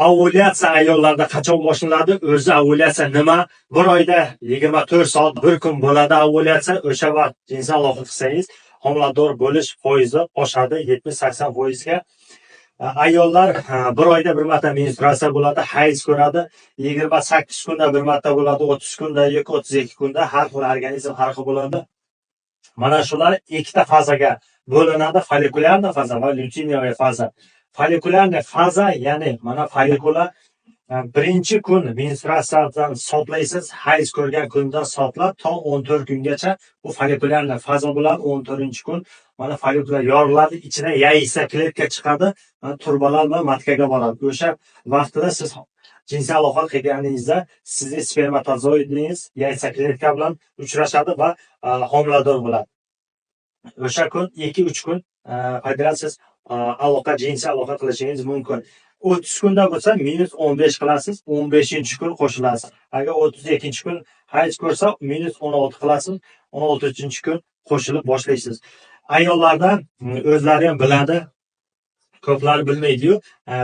ovulyatsiya ayollarda qachon boshlanadi? O'zi ovulyatsiya nima? Bir oyda 24 soat bir kun bo'ladi ovulyatsiya. O'sha vaqt jinsiy aloqa qilsangiz, homilador bo'lish foizi oshadi 70-80%. Ayollar bir oyda bir marta menstruatsiya bo'ladi, hayz ko'radi. 28 kunda bir marta bo'ladi, 30 kunda yoki 32 kunda, har xil organizm har xil bo'ladi. Mana shular ikkita fazaga bo'linadi: follikulyarna faza va lyutiniyaviy faza. Follikulyarna faza, ya'ni mana follikula birinchi kun menstruatsiyadan hisoblaysiz, hayz ko'rgan kundan hisoblab to 14 kungacha bu follikulyarna faza bo'ladi. 14-kun mana follikula yoriladi, ichida yaysa kletka chiqadi, turbalar va matkaga boradi. O'sha vaqtida siz jinsiy aloqa qilganingizda sizning spermatozoidingiz yaysa kletka bilan uchrashadi va homilador bo'ladi. O'sha kun 2-3 kun siz jinsiy aloqa qilishingiz mumkin. 30 kunda bo'lsa -15 qilasiz, 15-kun qo'shilasiz. Agar 32-kun hayz ko'rsa -16 qilasiz, 16-kun qo'shilib boshlaysiz. Ayollarda o'zlari ham biladi, ko'plari bilmaydi-yu,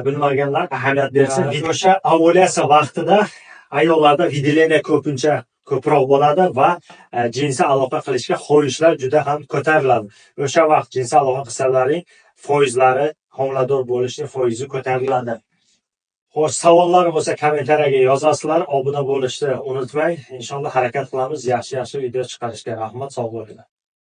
bilmaganlar ahamiyat bersin. O'sha ovulyatsiya vaqtida ayollarda vidileniya ko'proq bo'ladi va jinsiy aloqa qilishga xohishlar juda ham ko'tariladi. O'sha vaqt jinsiy aloqa qilsalaring foizlari, homilador bo'lishning foizi ko'tariladi. Xo'sh, savollar bo'lsa kommentariyaga yozasizlar, obuna bo'lishni unutmang. Inshaalloh harakat qilamiz yaxshi video chiqarishga. Rahmat, sog' bo'linglar.